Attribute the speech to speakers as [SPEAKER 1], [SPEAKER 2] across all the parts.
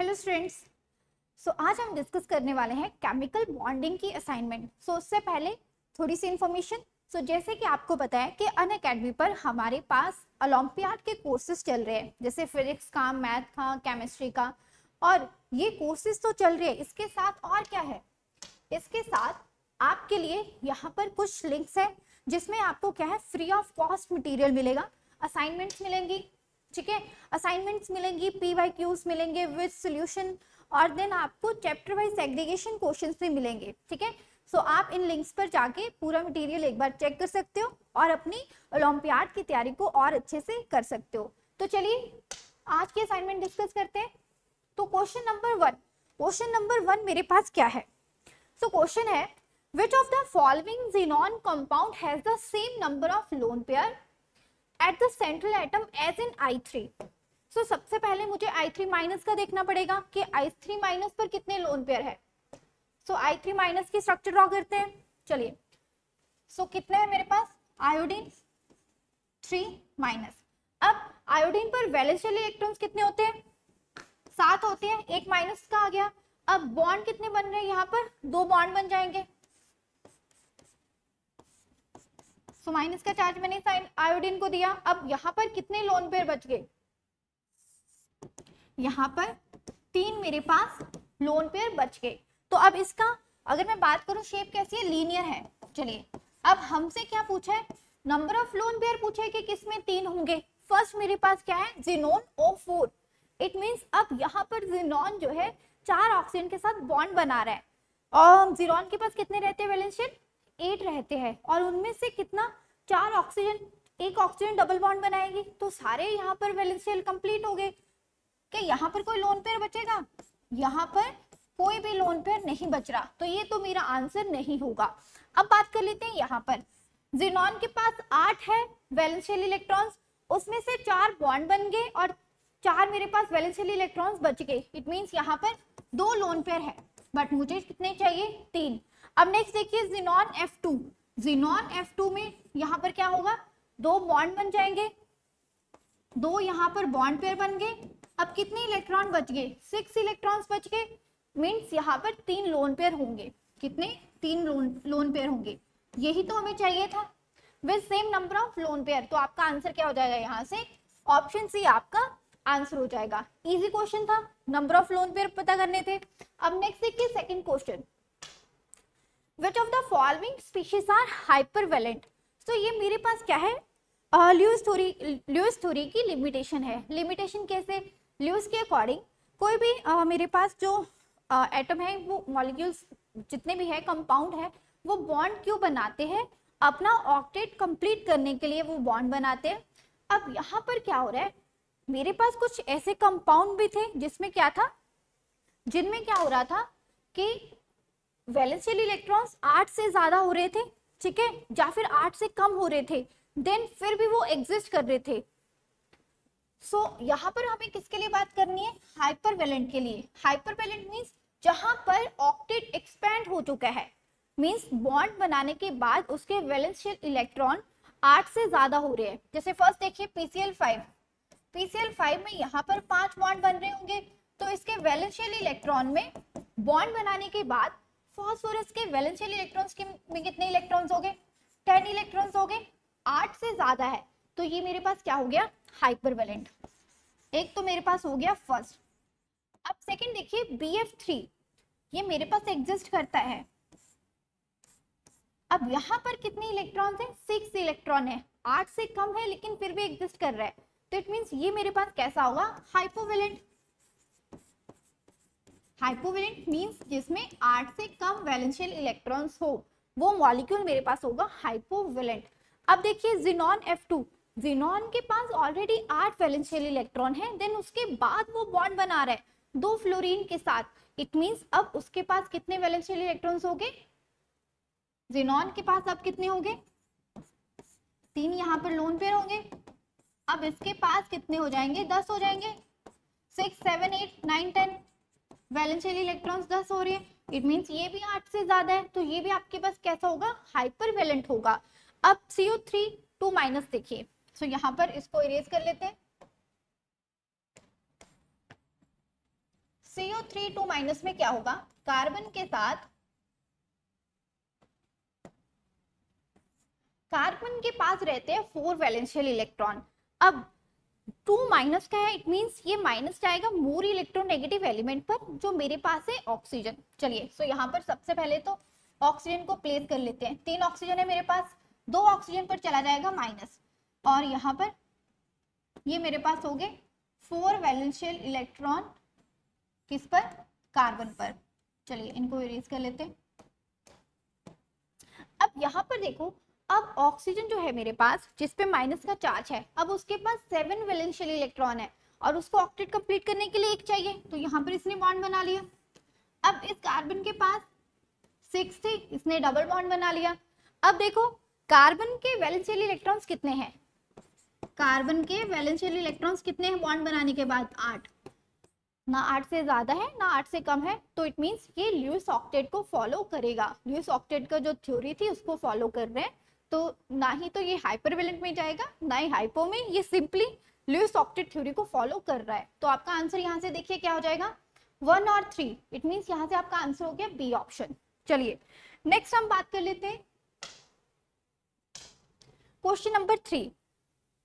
[SPEAKER 1] Hello students. आज हम discuss करने वाले हैं केमिकल बॉन्डिंग की असाइनमेंट। उससे पहले थोड़ी सी इंफॉर्मेशन। जैसे कि आपको पता है कि अनअकैडमी पर हमारे पास ओलंपियाड के कोर्सेज चल रहे हैं, जैसे फिजिक्स का, मैथ का, केमिस्ट्री का, और ये कोर्सेज तो चल रहे हैं। इसके साथ और क्या है, इसके साथ आपके लिए यहाँ पर कुछ लिंक्स है जिसमें आपको क्या है, फ्री ऑफ कॉस्ट मटेरियल मिलेगा, असाइनमेंट्स मिलेंगी, ठीक है, असाइनमेंट्स मिलेंगी, PYQs मिलेंगे विद सॉल्यूशन, और देन आपको चैप्टर वाइज सेग्रीगेशन क्वेश्चंस भी मिलेंगे, ठीक है। आप इन लिंक्स पर जाके पूरा मटेरियल एक बार चेक कर सकते हो और अपनी ओलंपियाड की तैयारी को और अच्छे से कर सकते हो। तो चलिए आज की असाइनमेंट डिस्कस करते हैं। तो क्वेश्चन नंबर वन मेरे पास क्या है। क्वेश्चन है, which of the following xenon compound has the same number of lone pair at the central atom as in I3? सबसे पहले मुझे I3 माइनस का देखना पड़ेगा कि I3 माइनस पर कितने लोन पेयर है। I3 माइनस की स्ट्रक्चर ड्रॉ करते हैं। चलिए, कितने है मेरे पास, आयोडीन 3 माइनस। अब आयोडीन पर वैलेंशियल इलेक्ट्रॉन्स कितने होते हैं, 7 होते हैं, एक माइनस का आ गया। अब बॉन्ड कितने बन रहे हैं, यहाँ पर 2 बॉन्ड बन जाएंगे। माइनस का चार्ज मैंने साइन आयोडीन को दिया। अब यहाँ पर कितने लोन पेयर बच गए, यहाँ पर 3 मेरे पास लोन पेयर बच गए। तो अब इसका अगर मैं बात करूं, शेप कैसी है, लीनियर है। चलिए, अब हमसे क्या पूछा है, नंबर ऑफ लोन पेयर पूछा है कि किसमें 3 होंगे। फर्स्ट मेरे पास क्या है, जिनोन O4। इट मींस अब यहाँ पर जिनोन जो है 4 ऑक्सीजन के साथ बॉन्ड बना रहा है, और जिनोन के पास कितने रहते हैं, वैलेंस शेल 8 रहते हैं, और उनमें से कितना, 4 ऑक्सीजन, एक ऑक्सीजन डबल बॉन्ड बनाएगी, तो सारे यहाँ पर वैलेंस शेल कंप्लीट हो गए। कि यहाँ पर कोई लोन पेयर बचेगा, यहाँ पर कोई भी लोन पेयर नहीं बच रहा, तो ये तो मेरा आंसर नहीं होगा। अब बात कर लेते हैं, यहाँ पर जिनोन के पास 8 है वैलेंस शेल इलेक्ट्रॉन्स, उसमें से 4 बॉन्ड बन गए और 4 मेरे पास वैलेंस शेल इलेक्ट्रॉन्स बच गए। इट मींस यहाँ पर 2 लोन पेयर है, बट मुझे कितने चाहिए, 3। अब नेक्स्ट देखिए, जिनोन F2। जिनोन F2 में यहाँ पर क्या होगा, 2 बॉन्ड बन जाएंगे, 2 यहाँ पर बॉन्ड पेयर बन गए। अब कितने इलेक्ट्रॉन बच गए, 6 इलेक्ट्रॉन्स बच गए। मींस यहाँ पर 3 लोन पेयर होंगे। कितने, 3 लोन पेयर होंगे। यही तो हमें चाहिए था, with same number of lone pair. तो आपका आंसर क्या हो जाएगा, यहाँ से ऑप्शन सी आपका आंसर हो जाएगा। इजी क्वेश्चन था, नंबर ऑफ लोन पेयर पता करने थे। अब नेक्स्ट देखिए second question, Which of the following species are hypervalent? ये मेरे पास क्या है, ल्यूइस थ्योरी की लिमिटेशन है। लिमिटेशन कैसे, ल्यूइस के अकॉर्डिंग कोई भी मेरे पास जो एटम है, वो मॉलिक्यूल्स जितने भी है, कंपाउंड है, वो बॉन्ड क्यों बनाते हैं, अपना ऑक्टेट कंप्लीट करने के लिए वो बॉन्ड बनाते हैं। अब यहाँ पर क्या हो रहा है, मेरे पास कुछ ऐसे कंपाउंड भी थे जिसमें क्या था, जिनमें क्या हो रहा था कि वैलेंस शेल इलेक्ट्रॉन्स 8 से ज्यादा हो रहे थे, ठीक है, या फिर 8 से कम हो रहे थे, देन फिर भी वो एग्जिस्ट कर रहे थे। यहाँ पर हमें किसके लिए बात करनी है, हाइपरवेलेंट के लिए। हाइपरवेलेंट मींस जहां पर ऑक्टेट एक्सपैंड हो चुका है, मींस बॉन्ड बनाने के बाद उसके वैलेंस शेल इलेक्ट्रॉन 8 से ज्यादा हो रहे हैं। जैसे फर्स्ट देखिए PCl5 में यहाँ पर 5 बॉन्ड बन रहे होंगे, तो इसके वैलेंस शेल इलेक्ट्रॉन में बॉन्ड बनाने के बाद फास्फोरस के वैलेंस शेल इलेक्ट्रॉन्स में कितने इलेक्ट्रॉन्स हो गए, 10 इलेक्ट्रॉन्स हो गए, 8 से ज्यादा है, तो ये मेरे पास क्या हो गया, हाइपरवेलेंट। एक तो मेरे पास हो गया फर्स्ट। अब सेकंड देखिए BF3, ये मेरे पास एग्जिस्ट करता है। अब यहाँ पर कितने इलेक्ट्रॉन्स हैं, 6 इलेक्ट्रॉन है, 8 से कम है लेकिन फिर भी एग्जिस्ट कर रहा है, तो इट मींस ये मेरे पास कैसा होगा, हाइपोवेलेंट। हाइपोवेलेंट मींस जिसमें 8 से कम वैलेंस शेल इलेक्ट्रॉन्स हो, वो मॉलिक्यूल मेरे पास होगा हाइपोवेलेंट। अब देखिए जिनोन F2, जिनोन के पास ऑलरेडी 8 वैलेंस शेल इलेक्ट्रॉन है, देन उसके बाद वो बॉन्ड बना रहा है 2 फ्लोरीन के साथ। इट मींस अब उसके पास कितने वैलेंस शेल इलेक्ट्रॉन्स हो गए, जिनोन के पास अब कितने होंगे, 3 यहाँ पर लोन पेयर होंगे। अब इसके पास कितने हो जाएंगे, 10 हो जाएंगे, 6 7 8 9 10 वैलेंस शेल इलेक्ट्रॉन्स 10 हो रही है। इट मींस ये भी 8 से ज्यादा है, तो ये भी आपके पास कैसा होगा, हाइपरवेलेंट होगा। अब CO3 2 माइनस देखिए, यहाँ पर इसको इरेज कर लेते हैं। CO3 2 माइनस में क्या होगा, कार्बन के पास रहते हैं 4 वैलेंशियल इलेक्ट्रॉन। अब 2 माइनस का है, इट मींस ये माइनस जाएगा मोर इलेक्ट्रोनेगेटिव एलिमेंट पर जो मेरे पास है ऑक्सीजन। चलिए सो यहाँ पर सबसे पहले तो ऑक्सीजन को प्लेस कर लेते हैं। 3 ऑक्सीजन है मेरे पास, 2 ऑक्सीजन पर चला जाएगा माइनस, और यहाँ पर ये मेरे पास हो गए 4 वैलेंशियल इलेक्ट्रॉन किस पर, कार्बन पर। चलिए इनको इरेज कर लेते हैं। अब यहाँ पर देखो, अब ऑक्सीजन जो है मेरे पास जिस पे माइनस का चार्ज है, अब उसके पास 7 वैलेंशियल इलेक्ट्रॉन है और उसको ऑक्टेट कंप्लीट करने के लिए एक चाहिए, तो यहाँ पर इसने बॉन्ड बना लिया। अब इस कार्बन के पास 6 थे, इसने डबल बॉन्ड बना लिया। अब देखो कार्बन के वैलेंशियल इलेक्ट्रॉन्स कितने हैं, कार्बन के वैलेंशियल इलेक्ट्रॉन्स कितने हैं बॉन्ड बनाने के बाद, 8। ना 8 से ज्यादा है ना 8 से कम है, तो इट मींस ये ल्यूइस ऑक्टेट को फॉलो करेगा। ल्यूइस ऑक्टेट का जो थ्योरी थी उसको फॉलो कर रहे हैं, तो ना ही तो ये हाइपरवैलेंट में जाएगा ना ही हाइपो में, ये सिंपली ल्यूइस ऑक्टेट थ्योरी को फॉलो कर रहा है। तो आपका आंसर यहाँ से देखिए क्या हो जाएगा, 1 और 3। इट मींस यहाँ से आपका आंसर हो गया बी ऑप्शन। चलिए नेक्स्ट हम बात कर लेते हैं question number 3।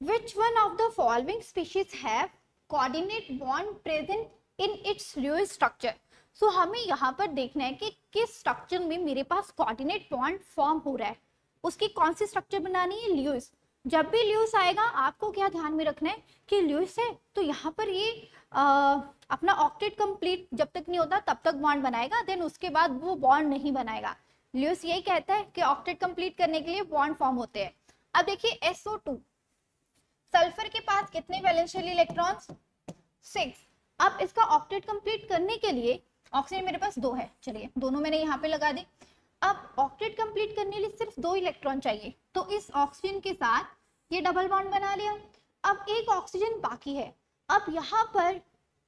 [SPEAKER 1] Which one of the following species have coordinate bond present in its Lewis structure? So हमें यहाँ पर देखना है कि किस स्ट्रक्चर में मेरे पास कोऑर्डिनेट बॉन्ड फॉर्म हो रहा है, उसकी कौन सी स्ट्रक्चर बनानी है, ल्यूइस। जब भी ल्यूइस आएगा आपको क्या ध्यान में रखना है कि ल्यूइस है तो यहाँ पर ये अपना ऑक्टेट कंप्लीट जब तक नहीं होता तब तक बॉन्ड बनाएगा, देन उसके बाद वो बॉन्ड नहीं बनाएगा। ल्यूइस यही कहता है कि ऑक्टेट कंप्लीट करने के लिए बॉन्ड फॉर्म होते हैं। अब देखिए SO2, सल्फर के पास कितने वैलेंशियल इलेक्ट्रॉन्स, 6। अब इसका ऑक्टेट कंप्लीट करने के लिए ऑक्सीजन मेरे पास 2 है, चलिए दोनों मैंने यहाँ पे लगा दी। अब ऑक्टेट कंप्लीट करने के लिए सिर्फ 2 इलेक्ट्रॉन चाहिए, तो इस ऑक्सीजन के साथ ये डबल बॉन्ड बना लिया। अब एक ऑक्सीजन बाकी है, अब यहाँ पर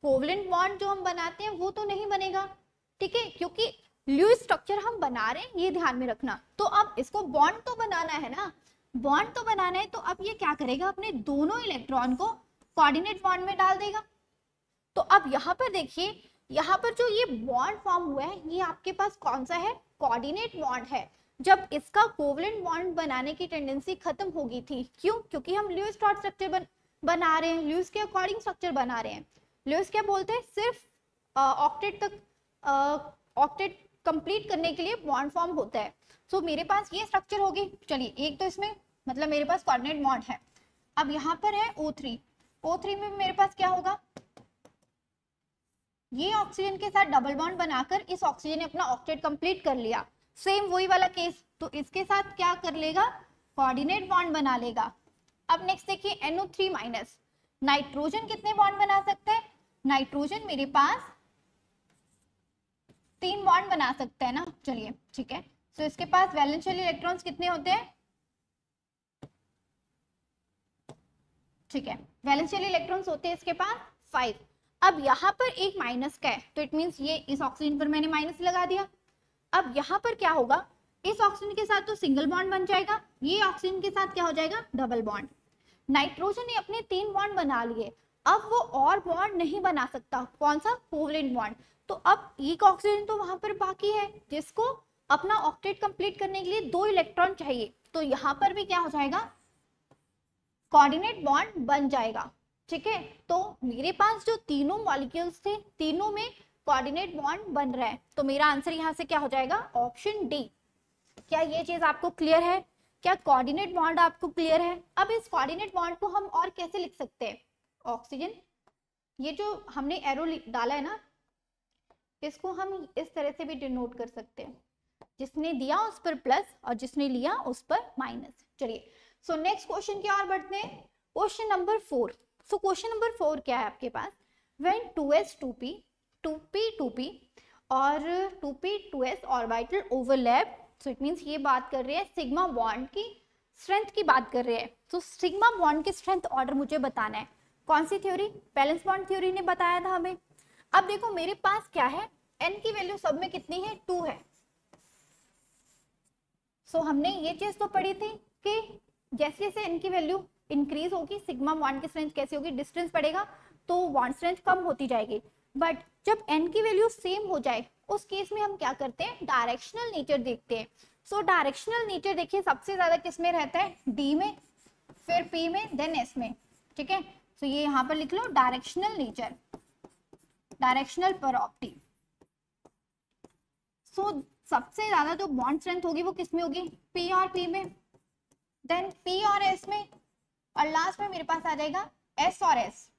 [SPEAKER 1] कोवलेंट बॉन्ड जो हम बनाते हैं वो तो नहीं बनेगा, ठीक है, क्योंकि ल्यूइस स्ट्रक्चर हम बना रहे हैं, ये ध्यान में रखना। तो अब इसको बॉन्ड तो बनाना है ना, बॉन्ड तो बनाना है, तो अब ये क्या करेगा, अपने दोनों इलेक्ट्रॉन को कोऑर्डिनेट बॉन्ड में डाल देगा। तो अब यहाँ पर देखिए, यहाँ पर जो ये बॉन्ड फॉर्म हुआ है ये आपके पास कौन सा है, कोऑर्डिनेट बॉन्ड है। जब इसका कोवलेंट बॉन्ड बनाने की टेंडेंसी खत्म हो गई थी, क्यों, क्योंकि हम ल्यूइस डॉट स्ट्रक्चर बना रहे हैं, ल्यूइस के अकॉर्डिंग स्ट्रक्चर बना रहे हैं। ल्यूइस क्या बोलते हैं, सिर्फ ऑक्टेट तक ऑक्टेट कंप्लीट करने के लिए बॉन्ड फॉर्म होता है। सो मेरे पास ये स्ट्रक्चर होगी। चलिए एक तो इसमें मतलब मेरे पास कोऑर्डिनेट बॉन्ड है। अब यहाँ पर है O3, O3 में मेरे पास क्या होगा, ये ऑक्सीजन के साथ डबल बॉन्ड बनाकर इस ऑक्सीजन ने अपना ऑक्टेट कंप्लीट कर लिया, सेम वही वाला केस, तो इसके साथ क्या कर लेगा, कोऑर्डिनेट बॉन्ड बना लेगा। अब नेक्स्ट देखिए NO3 माइनस, नाइट्रोजन कितने बॉन्ड बना सकते हैं, नाइट्रोजन मेरे पास 3 बॉन्ड बना सकते हैं ना, चलिए ठीक है। तो इसके पास वैलेंशियल इलेक्ट्रॉन्स कितने होते हैं, ठीक है, वैलेंशियल इलेक्ट्रॉन्स होते हैं इसके पास 5। अब यहाँ पर एक माइनस का है, तो इट मींस ये इस ऑक्सीजन पर मैंने माइनस लगा दिया। अब यहाँ पर क्या होगा, इस ऑक्सीजन के साथ तो सिंगल बॉन्ड बन जाएगा, ये ऑक्सीजन के साथ क्या हो जाएगा, डबल बॉन्ड। नाइट्रोजन ने अपने 3 बॉन्ड बना लिए, अब वो और बॉन्ड नहीं बना सकता, कौन सा, कोवलेंट बॉन्ड। तो अब एक ऑक्सीजन तो वहां पर बाकी है जिसको अपना ऑक्टेट कंप्लीट करने के लिए 2 इलेक्ट्रॉन चाहिए, तो यहाँ पर भी क्या हो जाएगा, कोऑर्डिनेट बॉन्ड बन जाएगा, ठीक है। तो मेरे पास जो तीनों मॉलिक्यूल्स थे तीनों में कोऑर्डिनेट बॉन्ड बन रहा है, तो मेरा आंसर यहाँ से क्या हो जाएगा, ऑप्शन डी। क्या ये चीज आपको क्लियर है, क्या कोऑर्डिनेट बॉन्ड आपको क्लियर है। अब इस कोऑर्डिनेट बॉन्ड को हम और कैसे लिख सकते हैं, ऑक्सीजन, ये जो हमने एरो डाला है ना, इसको हम इस तरह से भी डिनोट कर सकते हैं, जिसने दिया उस पर प्लस और जिसने लिया उस पर माइनस। चलिए सो नेक्स्ट क्वेश्चन की ओर बढ़ते हैं, question number 4। So question number 4 क्या है आपके पास, when 2s 2p 2p 2p और 2p 2s orbital overlap, so it means ये बात कर रही है सिग्मा बॉन्ड की स्ट्रेंथ की बात कर रहे हैं। तो सिग्मा बॉन्ड की स्ट्रेंथ ऑर्डर मुझे बताना है, कौन सी थ्योरी, बैलेंस बॉन्ड थ्योरी ने बताया था हमें। अब देखो मेरे पास क्या है, n की वैल्यू सब में कितनी है, 2 है। सो हमने ये चीज तो पढ़ी थी कि जैसे जैसे n की वैल्यू इंक्रीज होगी सिग्मा बॉन्ड की स्ट्रेंथ कैसे होगी, डिस्टेंस बढ़ेगा तो बॉन्ड स्ट्रेंथ कम होती जाएगी। बट जब n की वैल्यू सेम हो जाए उस केस में हम क्या करते हैं, डायरेक्शनल नेचर देखते हैं। सो डायरेक्शनल नेचर देखिए सबसे ज्यादा किस में रहता है, d में, फिर p में, देन s में, ठीक है। सो ये यहाँ पर लिख लो डायरेक्शनल नेचर, डायरेक्शनल प्रॉपर्टी। सो सबसे ज्यादा जो बॉन्ड स्ट्रेंथ होगी वो किस में होगी, p और p में, देन p और s में, और लास्ट में मेरे पास आ जाएगा s और s।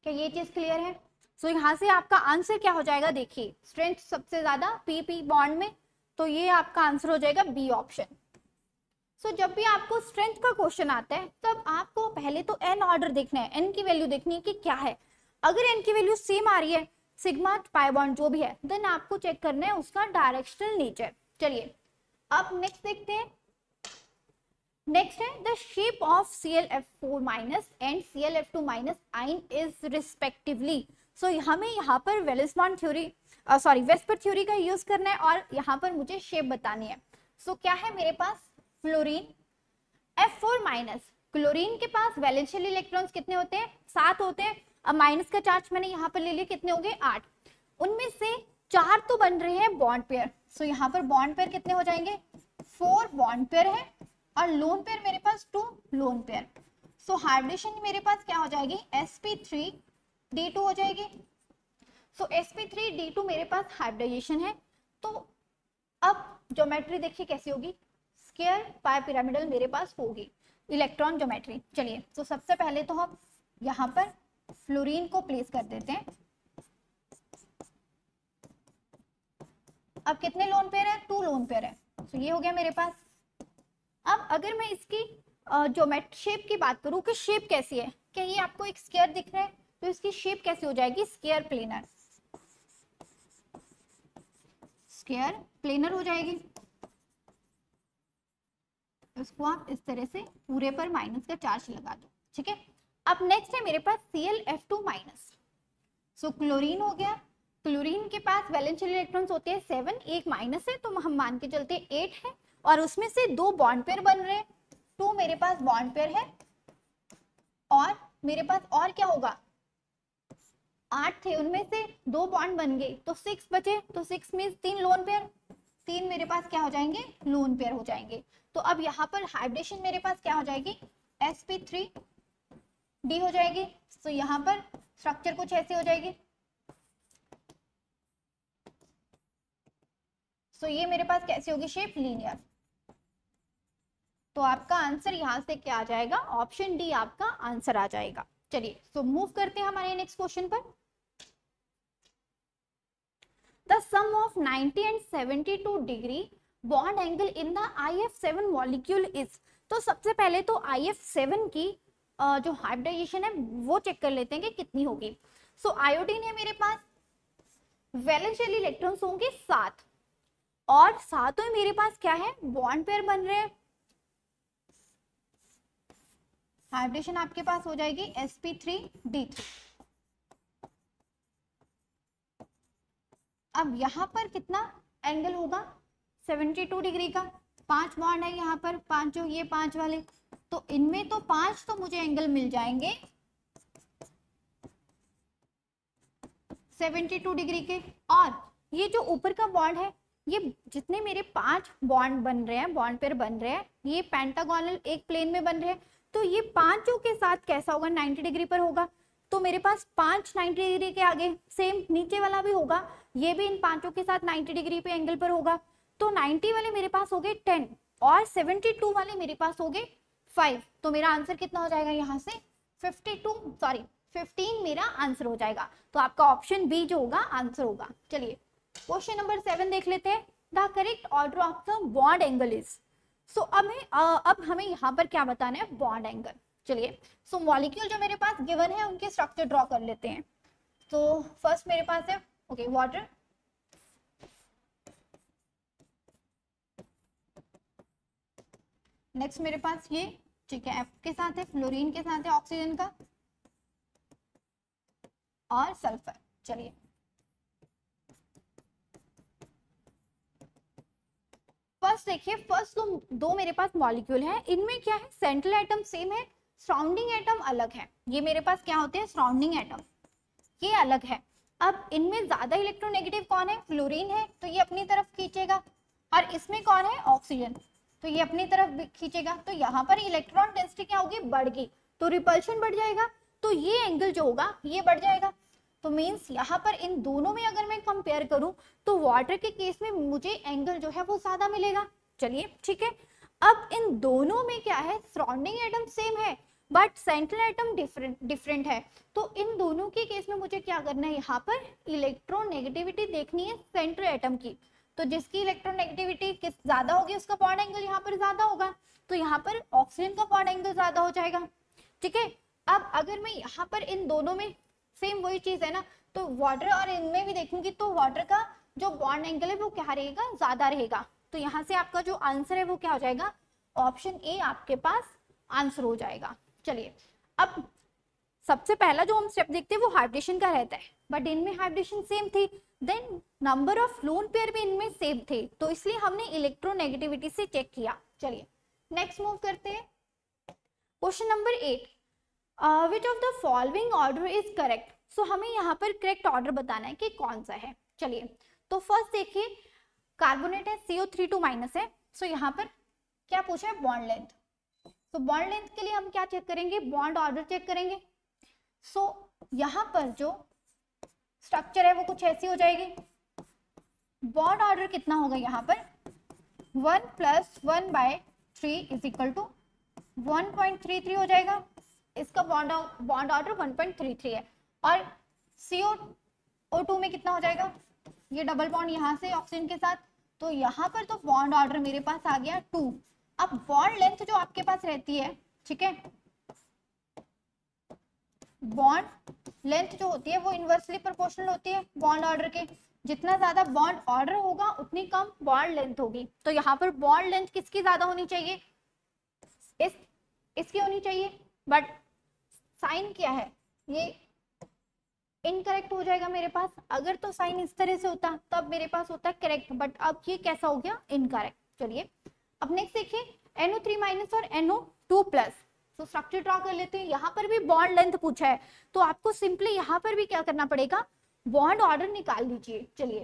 [SPEAKER 1] क्या ये चीज क्लियर है? सो यहाँ से आपका आंसर क्या हो जाएगा, देखिए स्ट्रेंथ सबसे ज्यादा p p बॉन्ड में, तो ये आपका आंसर हो जाएगा बी ऑप्शन। सो जब भी आपको स्ट्रेंथ का क्वेश्चन आता है तब आपको पहले तो n ऑर्डर देखना है, n की वैल्यू देखनी है कि क्या है। अगर n की वैल्यू सेम आ रही है, सिग्मा पाई बॉन्ड जो भी है, देन आपको चेक करना है उसका डायरेक्शनल नेचर। चलिए अब नेक्स्ट देखते हैं। नेक्स्ट है the shape of ClF4 minus and ClF2 minus ion is respectively. So हमें यहाँ पर वेल्समान थ्योरी वेस्पर थ्योरी का यूज करना है और यहाँ पर मुझे शेप बतानी है। सो क्या है मेरे पास, फ्लोरीन F4 माइनस, क्लोरीन के पास वैलेंशियल इलेक्ट्रॉन्स कितने होते हैं, 7 होते हैं। अब माइनस का चार्ज मैंने यहाँ पर ले लिया, कितने हो गए 8, उनमें से 4 तो बन रहे हैं बॉन्ड पेयर। सो यहाँ पर बॉन्ड पेयर कितने हो जाएंगे, 4 बॉन्ड पेयर है, और लोन पेयर मेरे पास 2 लोन पेयर। सो हाइब्रिडेशन मेरे पास क्या हो जाएगी, sp3d2 हो जाएगी। सो sp3d2 मेरे पास हाइब्रिडाइजेशन है। तो अब ज्योमेट्री देखिए कैसी होगी, स्क्वायर पाई पिरामिडल मेरे पास होगी, इलेक्ट्रॉन ज्योमेट्री। चलिए तो सबसे पहले तो हम यहाँ पर फ्लोरीन को प्लेस कर देते हैं। अब कितने लोन पेयर है, 2 लोन पेयर है। तो ये हो गया मेरे पास। अब अगर मैं इसकी ज्योमेट्री शेप की बात करूं कि शेप कैसी है, क्या ये आपको एक स्क्वायर दिख रहा है, तो इसकी शेप कैसी हो जाएगी, स्क्वायर प्लेनर, स्क्वायर प्लेनर हो जाएगी। इसको आप इस तरह से पूरे पर माइनस का चार्ज लगा दो, ठीक है। अब नेक्स्ट है मेरे पास ClF2 माइनस। सो क्लोरीन हो गया, क्लोरीन के पास वैलेंशियल इलेक्ट्रॉन्स होते हैं 7, एक माइनस है तो हम मान के चलते हैं 8 है, और उसमें से 2 बॉन्ड पेयर बन रहे हैं, 2 मेरे पास बॉन्ड पेयर है, और मेरे पास और क्या होगा, 8 थे उनमें से 2 बॉन्ड बन गए तो 6 बचे, तो 6 में 3 लोन पेयर, 3 मेरे पास क्या हो जाएंगे, लोन पेयर हो जाएंगे। तो अब यहाँ पर हाइब्रिडेशन मेरे पास क्या हो जाएगी, sp3d हो जाएगी। तो यहाँ पर स्ट्रक्चर कुछ ऐसे हो जाएगी। सो ये मेरे पास कैसी होगी शेप, लीनियर। तो आपका आंसर यहाँ से क्या आ जाएगा, ऑप्शन डी आपका आंसर आ जाएगा। चलिए सो मूव करते हैं हमारे नेक्स्ट क्वेश्चन पर। The sum of 90 and 72 degree bond angle in the IF7 molecule is. तो सबसे पहले तो IF7 की जो हाइब्रिडाइजेशन है वो चेक कर लेते हैं कि कितनी होगी। सो आयोडीन है मेरे पास, वैलेंशियल इलेक्ट्रॉन्स होंगे 7, और सातों मेरे पास क्या है, बॉन्ड पेयर बन रहे हैं। हाइब्रिडेशन आपके पास हो जाएगी sp3d3। अब यहाँ पर कितना एंगल होगा, 72 डिग्री का, 5 बॉन्ड है यहाँ पर, 5 जो ये 5 वाले, तो इनमें तो 5 तो मुझे एंगल मिल जाएंगे 72 डिग्री के। और ये जो ऊपर का बॉन्ड है, ये जितने मेरे 5 बॉन्ड बन रहे हैं, बॉन्ड पेयर बन रहे हैं, ये पेंटागोनल एक प्लेन में बन रहे हैं, तो ये 5 के साथ कैसा होगा, 90 डिग्री पर होगा। तो मेरे पास 5 90 डिग्री के आगे, सेम नीचे वाला भी होगा, ये भी इन 5 के साथ 90 डिग्री पे एंगल पर होगा। तो 90 वाले मेरे पास हो गए 10, और 72 वाले मेरे पास हो गए 5। तो मेरा आंसर कितना हो जाएगा यहाँ से, 15 मेरा आंसर हो जाएगा। तो आपका ऑप्शन बी जो होगा आंसर होगा। चलिए क्वेश्चन नंबर 7 देख लेते हैं। The correct order of the bond angle is. So अब हमें यहाँ पर क्या बताना है, बॉन्ड एंगल। चलिए सो मॉलिक्यूल जो मेरे पास गिवन है उनके स्ट्रक्चर ड्रॉ कर लेते हैं। तो फर्स्ट मेरे पास है ओके वाटर, नेक्स्ट मेरे पास ये ठीक है F के साथ है, फ्लोरीन के साथ है ऑक्सीजन का, और सल्फर। चलिए फर्स्ट देखिए, फर्स्ट दो मेरे पास मॉलिक्यूल है, इनमें क्या है, सेंट्रल एटम सेम है, सराउंडिंग एटम अलग है, ये मेरे पास क्या होते हैं सराउंडिंग एटम, ये अलग है। अब इनमें ज्यादा इलेक्ट्रोनेगेटिव कौन है, फ्लोरीन है, तो ये अपनी तरफ खींचेगा, और इसमें कौन है ऑक्सीजन, तो ये अपनी तरफ खींचेगा, तो यहाँ पर इलेक्ट्रॉन डेंसिटी क्या होगी, बढ़ गई, तो रिपल्शन बढ़ जाएगा, तो ये एंगल जो होगा ये बढ़ जाएगा। तो मीन्स यहाँ पर इन दोनों में अगर मैं कंपेयर करूं तो वाटर के केस में मुझे एंगल जो है वो ज्यादा मिलेगा। चलिए ठीक है, अब इन दोनों में क्या है, सराउंडिंग एटम सेम है बट सेंट्रल एटम डिफरेंट है, तो इन दोनों के केस में मुझे क्या करना है, यहाँ पर इलेक्ट्रोनेगेटिविटी देखनी है सेंट्रल एटम की, तो जिसकी इलेक्ट्रोनेगेटिविटी किस ज्यादा होगी उसका बॉन्ड एंगल यहाँ पर ज्यादा होगा, तो यहाँ पर ऑक्सीजन का बॉन्ड एंगल ज्यादा हो जाएगा। ठीक है, अब अगर मैं यहाँ पर इन दोनों में सेम वही चीज है ना, तो वाटर और इनमें भी देखूंगी तो वाटर का जो बॉन्ड एंगल है वो क्या रहेगा, ज्यादा रहेगा, तो यहाँ से आपका जो आंसर है वो क्या हो जाएगा, ऑप्शन ए आपके पास आंसर हो जाएगा। चलिए, अब सबसे पहला जो हम स्टेप देखते हैं वो हाइब्रिडेशन का रहता है, बट इनमें हाइब्रिडेशन सेम थी, then number of lone pair भी इनमें सेम थे, तो इसलिए हमने इलेक्ट्रोनेगेटिविटी से चेक किया। चलिए नेक्स्ट मूव करते हैं, question number 8, which of the following order is correct. So हमें यहाँ पर करेक्ट ऑर्डर बताना है कि कौन सा है। चलिए, तो फर्स्ट देखिए, कार्बोनेट है, CO3 माइनस है, सो यहाँ पर क्या पूछा है, बॉन्ड लेंथ, तो बॉन्ड लेंथ के लिए हम क्या चेक करेंगे, बॉन्ड ऑर्डर चेक करेंगे। सो यहाँ पर जो स्ट्रक्चर है वो कुछ ऐसी हो जाएगी, बॉन्ड ऑर्डर कितना होगा यहाँ पर 1 + 1/3 इज इक्वल टू 1.33 हो जाएगा, इसका बॉन्ड ऑर्डर 1.33 है, और CO2 में कितना हो जाएगा, ये डबल बॉन्ड यहाँ से ऑक्सीजन के साथ, तो यहाँ पर तो बॉन्ड ऑर्डर मेरे पास आ गया 2। अब बॉन्ड लेंथ जो आपके पास रहती है, ठीक है, बॉन्ड लेंथ जो होती है वो इनवर्सली प्रोपोर्शनल होती है बॉन्ड ऑर्डर के, जितना ज्यादा बॉन्ड ऑर्डर होगा उतनी कम बॉन्ड लेंथ होगी, तो यहाँ पर बॉन्ड लेंथ किसकी ज्यादा होनी चाहिए, इसकी होनी चाहिए, बट साइन क्या है, ये इनकरेक्ट हो जाएगा मेरे पास, अगर तो साइन इस तरह से होता तब मेरे पास होता करेक्ट, बट अब ये कैसा हो गया, इनकरेक्ट। चलिए अब नेक्स्ट देखिए, NO3- और NO2+, तो स्ट्रक्चर ड्रॉ कर लेते हैं, यहाँ पर भी बॉन्ड लेंथ पूछा है, तो आपको सिंपली यहाँ पर भी क्या करना पड़ेगा, बॉन्ड ऑर्डर निकाल लीजिए। चलिए,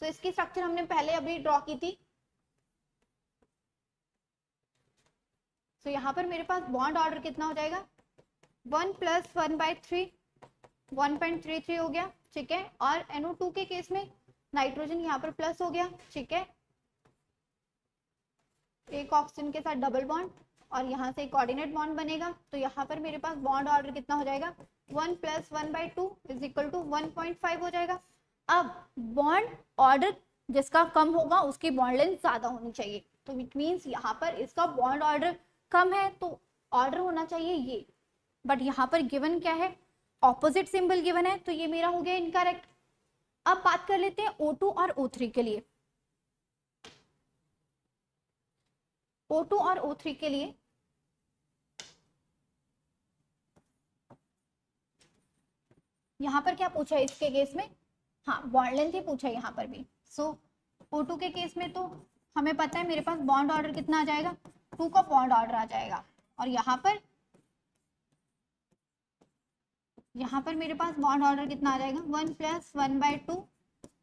[SPEAKER 1] तो इसकी स्ट्रक्चर हमने पहले अभी ड्रॉ की थी, तो यहाँ पर मेरे पास बॉन्ड ऑर्डर कितना हो जाएगा, 1 + 1/3 1.33 हो गया, ठीक है, और NO2 के केस में नाइट्रोजन यहाँ पर प्लस हो गया, ठीक है, एक ऑक्सीजन के साथ डबल बॉन्ड, और यहाँ से कोऑर्डिनेट बॉन्ड बनेगा, तो यहाँ पर मेरे पास बॉन्ड ऑर्डर कितना हो जाएगा, 1 + 1/2 इज इक्वल टू 1.5 हो जाएगा। अब बॉन्ड ऑर्डर जिसका कम होगा उसकी बॉन्ड लेंथ ज्यादा होनी चाहिए, तो इट मीन्स यहाँ पर इसका बॉन्ड ऑर्डर कम है तो ऑर्डर होना चाहिए ये, बट यहाँ पर गिवन क्या है, ऑपोजिट सिंबल गिवन है, तो ये मेरा हो गया इनकरेक्ट। अब बात कर लेते हैं O2 और O3 के लिए, O2 और O3 के लिए यहाँ पर क्या पूछा है इसके केस में, हाँ बॉन्ड लेंथ ही पूछा है यहाँ पर भी। सो O2 के केस में तो हमें पता है मेरे पास बॉन्ड ऑर्डर कितना आ जाएगा, 2 का बॉन्ड ऑर्डर आ जाएगा, और यहाँ पर मेरे पास बॉन्ड ऑर्डर कितना आ जाएगा, 1 + 1/2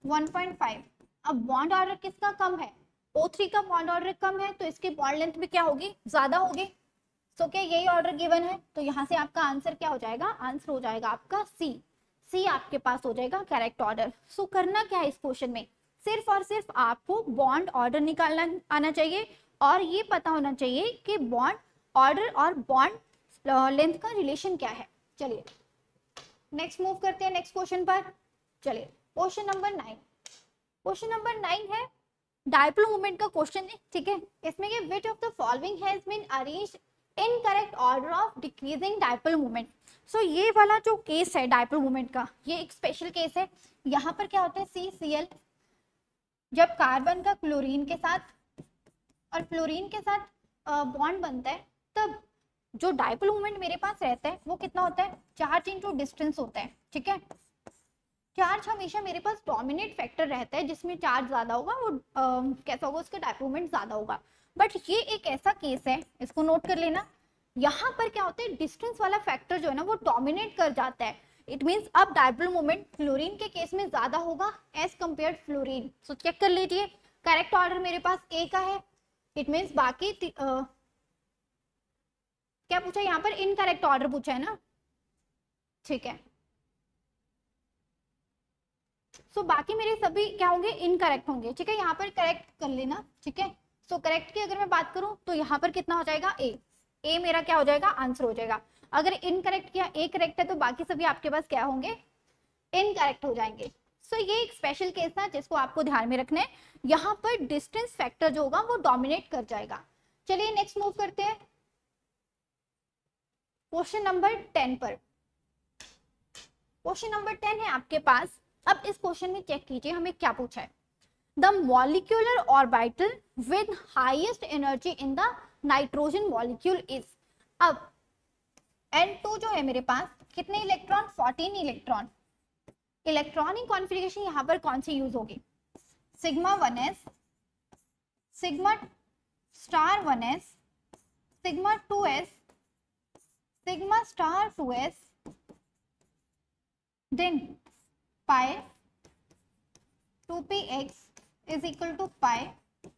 [SPEAKER 1] 1.5। अब बॉन्ड ऑर्डर किसका कम है, O3 का बॉन्ड ऑर्डर कम है, तो इसकी बॉन्ड लेंथ भी क्या होगी, ज्यादा होगी। सो क्या यही ऑर्डर गिवन है, तो यहाँ से आपका आंसर क्या हो जाएगा, आंसर हो जाएगा आपका सी आपके पास हो जाएगा करेक्ट ऑर्डर। सो करना क्या है इस क्वेश्चन में, सिर्फ और सिर्फ आपको बॉन्ड ऑर्डर निकालना आना चाहिए, और ये पता होना चाहिए कि बॉन्ड ऑर्डर और बॉन्ड लेंथ का रिलेशन क्या है। चलिए नेक्स्ट मूव करते हैं नेक्स्ट क्वेश्चन पर। चलिए क्वेश्चन नंबर 9, क्वेश्चन नंबर 9 है डायपोल मोमेंट का क्वेश्चन है, ठीक है, इसमें ये which of the following has been arranged in correct order of decreasing dipole moment. So ये वाला जो केस है डायपोल मोमेंट का, ये एक स्पेशल केस है। यहाँ पर क्या होता है, CCl जब कार्बन का क्लोरीन के साथ और फ्लोरीन के साथ बॉन्ड बनता है, तब जो डायपोल मोमेंट मेरे पास रहता है वो कितना होता है, चार्ज इनटू डिस्टेंस होता है, ठीक है। चार्ज हमेशा मेरे पास डोमिनेट फैक्टर रहता है, जिसमें चार्ज ज्यादा होगा वो कैसा होगा, उसका डायपोल मोमेंट ज्यादा होगा। बट ये एक ऐसा केस है, इसको नोट कर लेना, यहाँ पर क्या होता है, डिस्टेंस वाला फैक्टर जो है ना वो डोमिनेट कर जाता है। इट मीन्स अब डायपोल मोमेंट फ्लोरीन के केस में ज्यादा होगा as compare fluorine. So check कर लीजिए, करेक्ट ऑर्डर मेरे पास ए का है। इट मीन्स बाकी क्या पूछा यहाँ पर, इनकरेक्ट ऑर्डर पूछा है ना, ठीक है। सो बाकी मेरे सभी क्या होंगे, इनकरेक्ट होंगे, ठीक है। यहाँ पर करेक्ट कर लेना, ठीक है। सो करेक्ट की अगर मैं बात करूं तो यहाँ पर कितना हो जाएगा, ए मेरा क्या हो जाएगा, आंसर हो जाएगा। अगर इनकरेक्ट किया, ए करेक्ट है तो बाकी सभी आपके पास क्या होंगे, इनकरेक्ट हो जाएंगे। सो ये एक स्पेशल केस था जिसको आपको ध्यान में रखना है। यहाँ पर डिस्टेंस फैक्टर जो होगा वो डोमिनेट कर जाएगा। चलिए नेक्स्ट मूव करते हैं क्वेश्चन नंबर 10 पर। क्वेश्चन नंबर 10 है आपके पास। अब इस क्वेश्चन में चेक कीजिए हमें क्या पूछा है। The molecular orbital with highest energy in the nitrogen molecule is. अब N2 जो है मेरे पास, कितने इलेक्ट्रॉन, 14 इलेक्ट्रॉन। इलेक्ट्रॉनिक कॉन्फ़िगरेशन यहाँ पर कौन सी यूज होगी, sigma 1s, sigma star 1s, sigma 2s, sigma star 2s, then pi 2px is equal to pi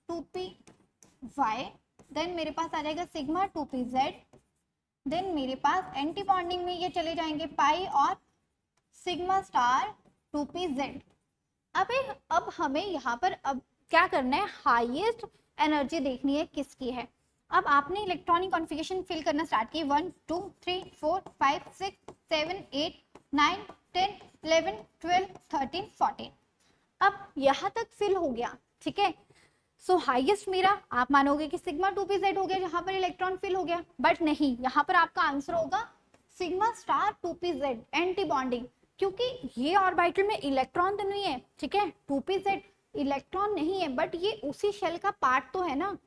[SPEAKER 1] 2py, then मेरे पास आ जाएगा सिग्मा 2pz, देन मेरे पास एंटी बॉन्डिंग में ये चले जाएंगे पाई और सिग्मा स्टार 2pz। अब हमें यहाँ पर अब क्या करना है, हाईएस्ट एनर्जी देखनी है किसकी है। अब आपने इलेक्ट्रॉनिक कॉन्फ़िगरेशन फिल करना स्टार्ट की, 1 2 3 4 5 6 7 8 9 10 11 12 13 14। अब यहाँ तक फिल हो गया, ठीक है। सो हाईएस्ट मेरा आप मानोगे कि सिग्मा 2pz हो गया, यहाँ पर इलेक्ट्रॉन फिल हो गया, बट नहीं, यहाँ पर आपका आंसर होगा sigma star 2pz anti bonding, क्योंकि ये ऑर्बिटल में इलेक्ट्रॉन तो नहीं है, ठीक है। 2pz इलेक्ट्रॉन नहीं है, बट ये उसी शेल का पार्ट तो है ना,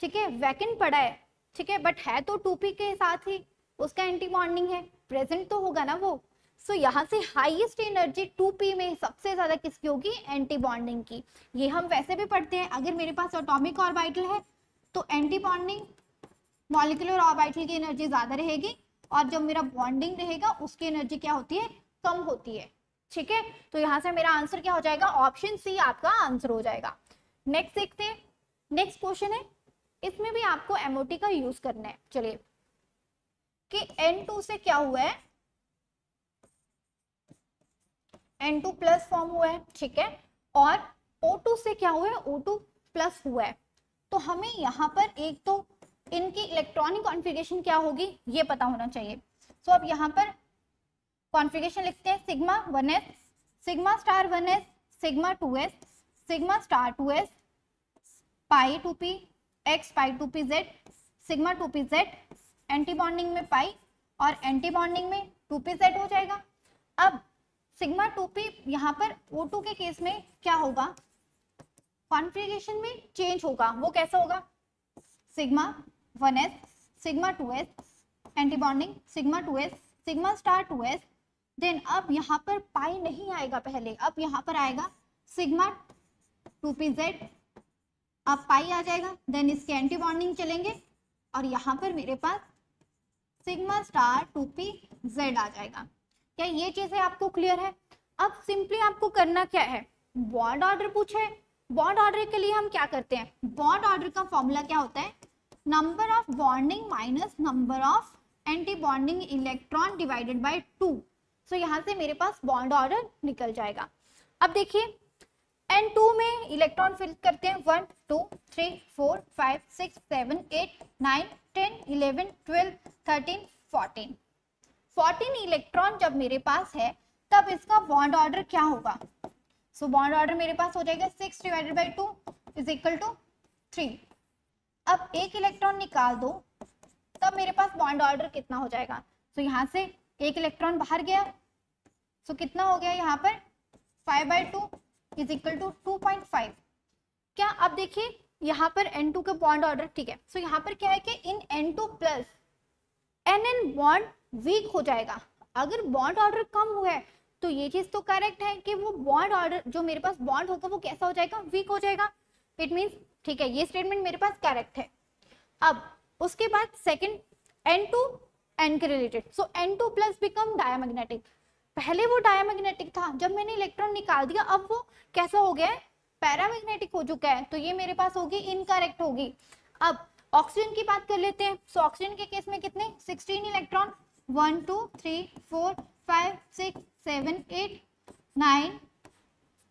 [SPEAKER 1] ठीक है, वैकेंट पड़ा है, ठीक है, बट है तो 2p के साथ ही, उसका एंटी बॉन्डिंग है, प्रेजेंट तो होगा ना वो। सो यहाँ से हाईएस्ट एनर्जी 2p में सबसे ज्यादा किसकी होगी, एंटी बॉन्डिंग की। ये हम वैसे भी पढ़ते हैं, अगर मेरे पास एटॉमिक ऑर्बिटल है तो एंटी बॉन्डिंग मॉलिक्यूलर ऑर्बिटल की एनर्जी ज्यादा रहेगी, और जब मेरा बॉन्डिंग रहेगा उसकी एनर्जी क्या होती है, कम होती है, ठीक है। तो यहाँ से मेरा आंसर क्या हो जाएगा, ऑप्शन सी आपका आंसर हो जाएगा। नेक्स्ट देखते हैं, नेक्स्ट क्वेश्चन है, इसमें भी आपको एमओटी का यूज करना है। चलिए कि N2 से क्या हुआ है, N2 प्लस फॉर्म हुआ है, ठीक है, और O2 से क्या हुआ है, O2 प्लस हुआ है। तो हमें यहाँ पर एक तो इनकी इलेक्ट्रॉनिक कॉन्फ़िगरेशन क्या होगी ये पता होना चाहिए। सो अब यहाँ पर कॉन्फ़िगरेशन लिखते हैं, sigma 1s, sigma star 1s, sigma 2s, sigma star 2s, पाई 2p x पाई 2pz, sigma 2pz, anti bonding में पाई और एंटी बॉन्डिंग में 2pz हो जाएगा। अब सिग्मा 2p यहाँ पर O2 के केस में क्या होगा, कॉन्फ़िगरेशन में चेंज होगा, वो कैसा होगा, sigma 1s, sigma 2s, anti bonding sigma 2s, sigma star 2s, then अब यहाँ पर पाई नहीं आएगा पहले, अब यहाँ पर आएगा सिग्मा 2pz, अब पाई आ जाएगा, देन इसके एंटी बॉन्डिंग चलेंगे और यहाँ पर मेरे पास सिग्मा स्टार 2pz आ जाएगा। क्या ये चीजें आपको क्लियर है? अब सिंपली आपको करना क्या है, बॉन्ड ऑर्डर पूछे, बॉन्ड ऑर्डर के लिए हम क्या करते हैं, बॉन्ड ऑर्डर का फॉर्मूला क्या होता है, number of bonding minus number of anti bonding electron divided by 2। सो यहाँ से मेरे पास बॉन्ड ऑर्डर निकल जाएगा। अब देखिए N2 में इलेक्ट्रॉन फिल करते हैं, 1 2 3 4 5 6 7 8 9 10 11 12 13 14 14 इलेक्ट्रॉन जब मेरे पास है तब इसका बॉन्ड ऑर्डर क्या होगा। सो बॉन्ड ऑर्डर मेरे पास हो जाएगा 6 divided by 2 is equal to 3। अब एक इलेक्ट्रॉन निकाल दो तब मेरे पास बॉन्ड ऑर्डर कितना हो जाएगा। सो यहाँ से एक इलेक्ट्रॉन बाहर गया, सो कितना हो गया यहाँ पर 5/2 इज इक्वल टू 2.5। क्या अब देखिए यहाँ पर N2 का बॉन्ड ऑर्डर, ठीक है। सो यहाँ पर क्या है कि इन N2 plus NN bond weak हो जाएगा। अगर बॉन्ड ऑर्डर कम हुआ है तो ये चीज तो करेक्ट है कि वो बॉन्ड ऑर्डर जो मेरे पास बॉन्ड होगा वो कैसा हो जाएगा, वीक हो जाएगा। इट मीन्स ठीक है, ये स्टेटमेंट मेरे पास करेक्ट है। अब उसके बाद सेकंड N2 N के रिलेटेड, सो N2 प्लस बिकम डायमैग्नेटिक। पहले वो डायमैग्नेटिक था, जब मैंने इलेक्ट्रॉन निकाल दिया अब वो कैसा हो गया है, पैरामैग्नेटिक हो चुका है, तो ये मेरे पास होगी इनकरेक्ट होगी। अब ऑक्सीजन की बात कर लेते हैं, सो ऑक्सीजन के केस में कितने 16 इलेक्ट्रॉन, 1 2 3 4 5 6 7 8 9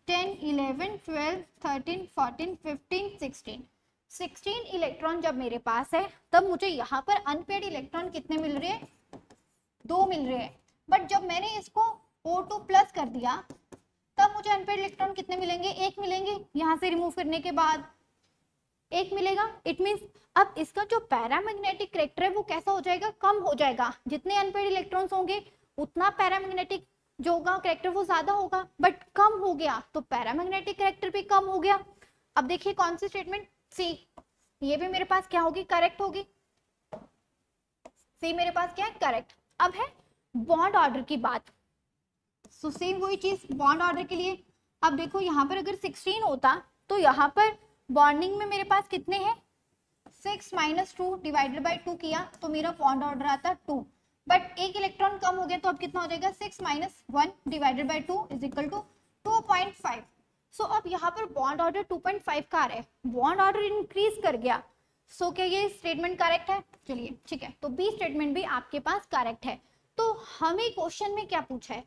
[SPEAKER 1] 10 11 12 13 14 15 16 इलेक्ट्रॉन जब मेरे पास है, तब मुझे यहाँ पर अनपेड इलेक्ट्रॉन कितने मिल रहे हैं, 2 मिल रहे हैं। बट जब मैंने इसको O2 प्लस कर दिया तब मुझे अनपेड इलेक्ट्रॉन कितने मिलेंगे, 1 मिलेंगे। यहाँ से रिमूव करने के बाद 1 मिलेगा। इट मीन्स अब इसका जो पैरामैग्नेटिक कैरेक्टर है वो कैसा हो जाएगा, कम हो जाएगा। जितने अनपेड इलेक्ट्रॉन्स होंगे उतना पैरामैग्नेटिक जो होगा कैरेक्टर वो ज्यादा होगा, बट कम हो गया तो पैरामैग्नेटिक कैरेक्टर भी कम हो गया। अब देखिए कौन सी स्टेटमेंट, सी, ये भी मेरे पास क्या होगी, करेक्ट होगी। सी मेरे पास क्या है, करेक्ट। अब है बॉन्ड ऑर्डर की बात, सो सेम वही चीज बॉन्ड ऑर्डर के लिए। अब देखो यहाँ पर अगर 16 होता तो यहाँ पर बॉन्डिंग में मेरे पास कितने हैं, 6 - 2 डिवाइडेड बाई 2 किया तो मेरा बॉन्ड ऑर्डर आता 2, बट एक इलेक्ट्रॉन कम हो गया तो अब कितना हो जाएगा, 6 - 1 divided by 2 is equal to 2.5। So अब यहाँ पर बॉन्ड ऑर्डर 2.5 का आ रहा है, बॉन्ड ऑर्डर इंक्रीज कर गया। सो क्या ये स्टेटमेंट करेक्ट है, चलिए ठीक है, तो बी स्टेटमेंट भी आपके पास करेक्ट है। तो हमें क्वेश्चन में क्या पूछा है,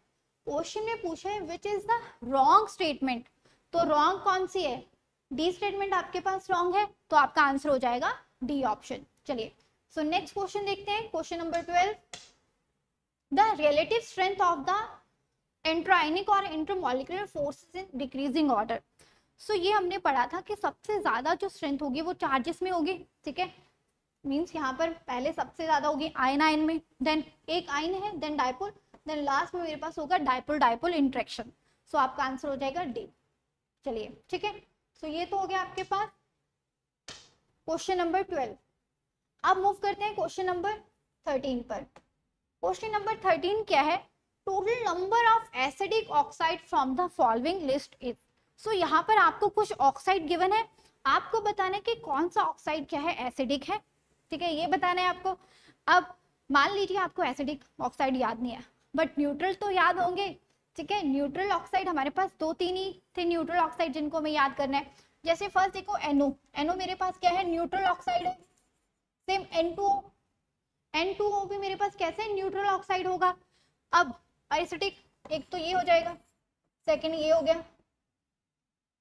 [SPEAKER 1] क्वेश्चन में पूछा है which is the wrong statement, तो रॉन्ग कौन सी है, डी स्टेटमेंट आपके पास रॉन्ग है, तो आपका आंसर हो जाएगा डी ऑप्शन। चलिए सो नेक्स्ट क्वेश्चन देखते हैं, question number 12, the relative strength of the intrinsic और intermolecular forces in decreasing order. So ये हमने पढ़ा था कि सबसे ज्यादा जो स्ट्रेंथ होगी वो चार्जेस में होगी, ठीक है, मीन्स यहाँ पर पहले सबसे ज्यादा होगी आयन में, देन एक आयन है, देन डायपोल, देन लास्ट में मेरे पास होगा डायपोल डायपोल इंटरेक्शन। सो आपका आंसर हो जाएगा डी। चलिए ठीक है, सो ये तो हो गया आपके पास क्वेश्चन नंबर 12। अब मूव करते हैं क्वेश्चन नंबर 13 पर। क्वेश्चन नंबर 13 क्या है, total number of acidic oxide from the following list is. So यहाँ पर आपको कुछ ऑक्साइड गिवन है, आपको बताना है कि कौन सा ऑक्साइड क्या है, एसिडिक है, ठीक है, ये बताना है आपको। अब मान लीजिए आपको एसिडिक ऑक्साइड याद नहीं है बट न्यूट्रल तो याद होंगे, ठीक है। न्यूट्रल ऑक्साइड हमारे पास 2-3 ही थे न्यूट्रल ऑक्साइड जिनको हमें याद करना है। जैसे फर्स्ट देखो NO, NO मेरे पास क्या है, न्यूट्रल ऑक्साइड है। सेम N2O, N2O भी मेरे पास कैसे न्यूट्रल ऑक्साइड होगा। अब एसिडिक एक तो ये हो जाएगा, सेकंड ये हो गया,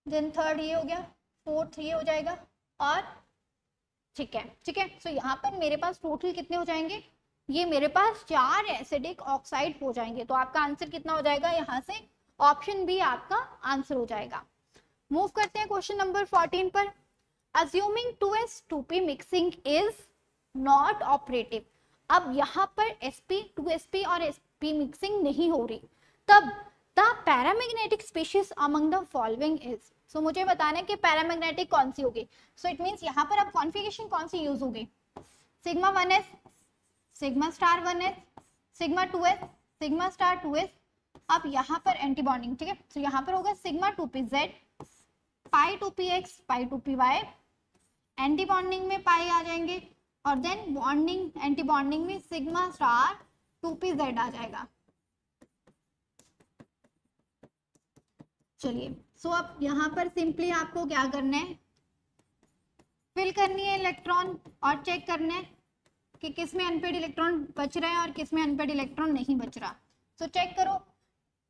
[SPEAKER 1] देन थर्ड ये हो गया, फोर्थ ये हो जाएगा, और ठीक है। सो यहाँ पर मेरे पास टोटल कितने हो जाएंगे, ये मेरे पास 4 एसिडिक ऑक्साइड हो जाएंगे। तो आपका आंसर कितना हो जाएगा, यहाँ से ऑप्शन बी आपका आंसर हो जाएगा। मूव करते हैं क्वेश्चन नंबर 14 पर। Assuming 2s2p mixing is not operative. अब यहाँ पर sp 2sp और sp मिक्सिंग नहीं हो रही, तब the paramagnetic species among the following is. So मुझे बताना है कि पैरामैग्नेटिक कौन सी होगी। सो इट मीन्स यहाँ पर अब कॉन्फ़िगरेशन कौन सी यूज होगी, sigma 1s, sigma star 1s, sigma 2s, sigma star 2s। अब यहाँ पर एंटी बॉन्डिंग, ठीक है, तो यहाँ पर होगा सिग्मा 2pz, पाई 2px, पाई 2py, एंटी बॉन्डिंग में पाई आ जाएंगे, और देन बॉन्डिंग एंटी बॉन्डिंग में सिग्मा स्टार 2pz आ जाएगा। चलिए सो अब यहाँ पर सिंपली आपको क्या करना है, फिल करनी है इलेक्ट्रॉन और चेक करना है कि किस में अनपेड इलेक्ट्रॉन बच रहा है और किस में अनपेड इलेक्ट्रॉन नहीं बच रहा। सो चेक करो,